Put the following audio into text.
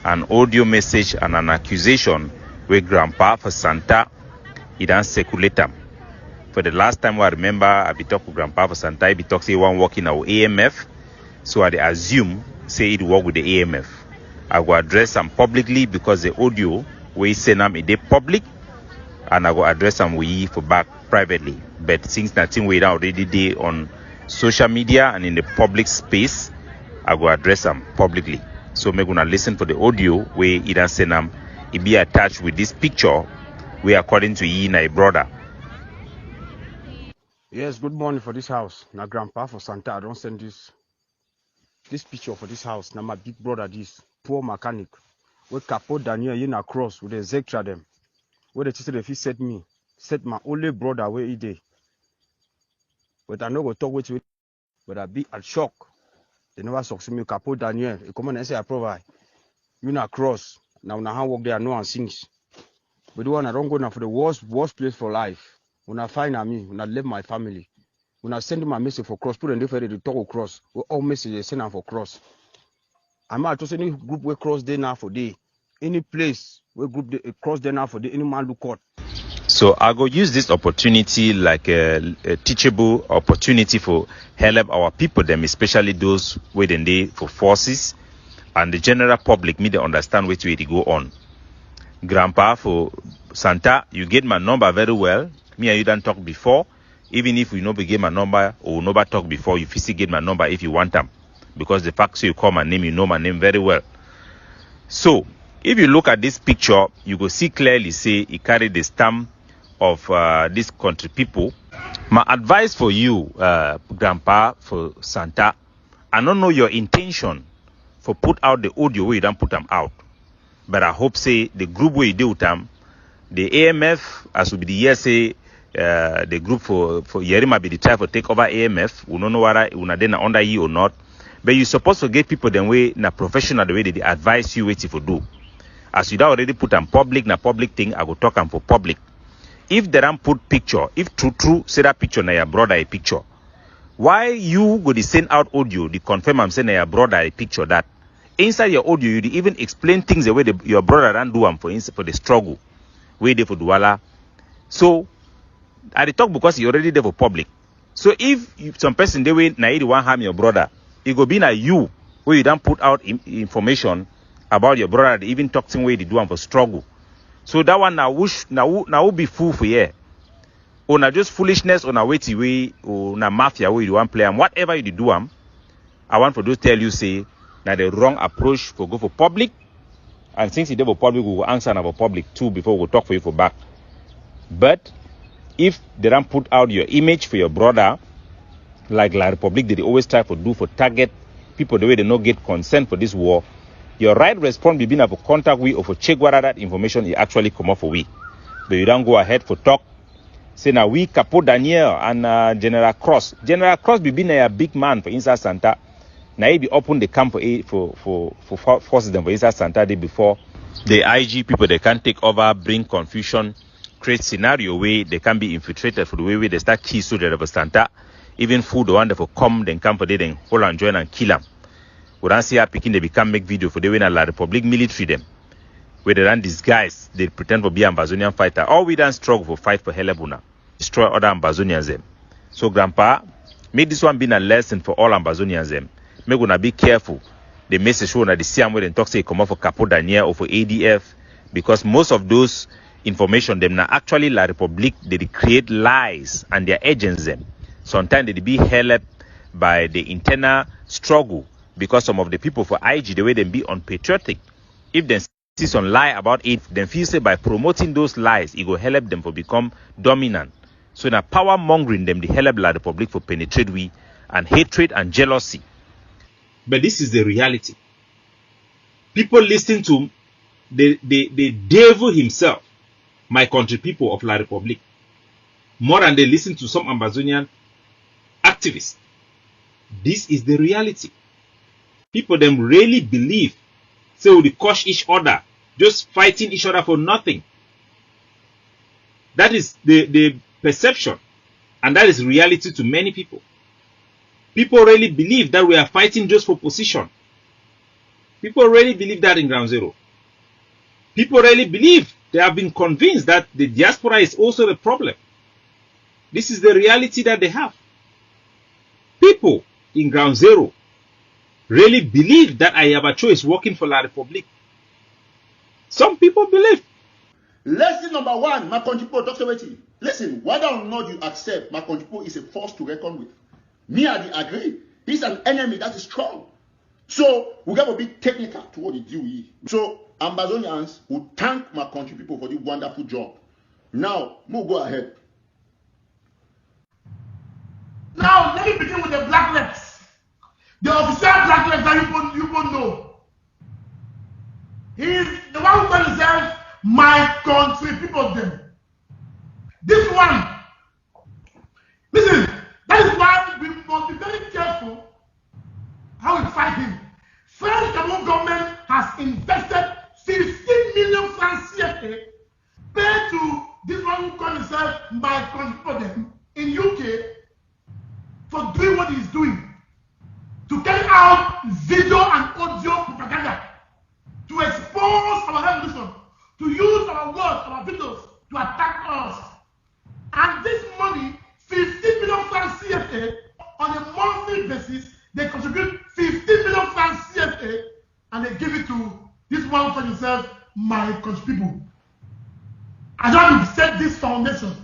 an audio message and an accusation where Grandpa for Santa, he done circulate them. For the last time I remember, I be talk to Grandpa for Santa, I be talk say one working our AMF, so I assume say it work with the AMF. I will address them publicly because the audio we send them in the public, and I will address them we for back privately. But since nothing we already did on social media and in the public space, I will address them publicly. So me gonna listen for the audio where it and send them. It be attached with this picture, where according to ye my brother. Yes, good morning for this house. Now Grandpa for Santa, I don't send this picture for this house. Now my big brother, this poor mechanic. Where Capo Daniel in a cross with the Zectra them. Where the teacher if he set my only brother where he did. But I know go talk with you, but I be at shock. They never succeed me. Capo Daniel, you come and say I provide. You na cross. Now I work there, no one sings. But the one I don't go now for the worst place for life. When I find me, when I leave my family. When I send my message for cross, put in different to talk cross. We all messages send them for cross. I'm out to send any group where cross day now for day. Any place where group day, cross day now for day, any man look court. So I go use this opportunity like a teachable opportunity for help our people, them especially those waiting there for forces and the general public, me they understand which way to go on. Grandpa for Santa, you get my number very well. Me and you done talk before. Even if we never get my number or never talk before, you physically get my number if you want them. Because the fact so you call my name, you know my name very well. So, if you look at this picture, you will see clearly say it carried the stamp of this country people. My advice for you, Grandpa, for Santa, I don't know your intention for put out the audio where you don't put them out. But I hope say the group where you do with them, the AMF, as will be the year say, the group for Yerima be the try for take over AMF. We don't know whether una then under you or not. But you supposed to get people the way na professional the way they advise you what to do. As you already put on public na public thing, I go talk them for public. If they don't put picture, if true say that picture na your brother a picture, why you go to send out audio to confirm I'm saying na your brother a picture that inside your audio you even explain things the way your brother don't do them for the struggle, way they for Douala. So I talk because you already there for public. So if some person they way na you want harm your brother, it go be na you where you don't put out information about your brother. They even talk some way they do them for struggle. So that one now be fool for yeah. Or na just foolishness or na weighty way or na mafia way you want play and whatever you do them. I want for those tell you say na the wrong approach for go for public. And since you do for public, we will answer about public too before we talk for you for back. But if they don't put out your image for your brother, like La Republic, they always try to do for target people the way they not get consent for this war, your right response be being for contact we or for check whether that information is actually come off for we. But you don't go ahead for talk. Say now we Capo Daniel and General Cross. General Cross be being a big man for inside Santa. Now he be open the camp for forces them for inside Santa day before the IG people they can take over, bring confusion, create scenario where they can be infiltrated for the way they start key so that Santa, even food the one that for come then come for they then hold and join and kill them. We don't see how picking they become make video for the way La Republic military them. Where they run disguise, they pretend to be Ambazonian fighter. Or we don't struggle for fight for Helebuna. Destroy other Ambazonians them. So Grandpa, make this one be a lesson for all Ambazonians them. Make gonna be careful. The message show that the same way they talk say come out for Capo Daniel or for ADF. Because most of those information them now actually La Republic they create lies and their agents them. Sometimes they be helped by the internal struggle because some of the people for IG the way they be unpatriotic. If they see some lie about it, then feel say by promoting those lies, it will help them for become dominant. So now power mongering them, the help La Republic for penetrate we and hatred and jealousy. But this is the reality. People listen to the devil himself, my country people of La Republic, more than they listen to some Ambazonian activists. This is the reality. People them really believe, so they crush each other, just fighting each other for nothing. That is the perception, and that is reality to many people. People really believe that we are fighting just for position. People really believe that in ground zero. People really believe, they have been convinced that the diaspora is also the problem. This is the reality that they have. People in ground zero really believe that Ayabacho is working for La Republique. Some people believe. Lesson number one, my country people, Dr. Weti. Listen, whether or not you accept my country people is a force to reckon with. Me, I agree. He's an enemy that is strong. So, we got to be technical to what he do. So, Ambazonians will thank my country people for the wonderful job. Now, we'll go ahead. Now, let me begin with the blacklegs. The official blacklegs that you both know. He's the one who calls himself my country people them. This one, listen, that is why we must be very careful how we fight him. French Cameroon government has invested 15 million francs CFA paid to this one who calls himself my country people them in UK for doing what he's doing. To carry out video and audio propaganda, to expose our revolution, to use our words, our videos to attack us. And this money, 15 million francs CFA, on a monthly basis, they contribute 15 million francs CFA and they give it to this one for himself, my country people. I don't set this foundation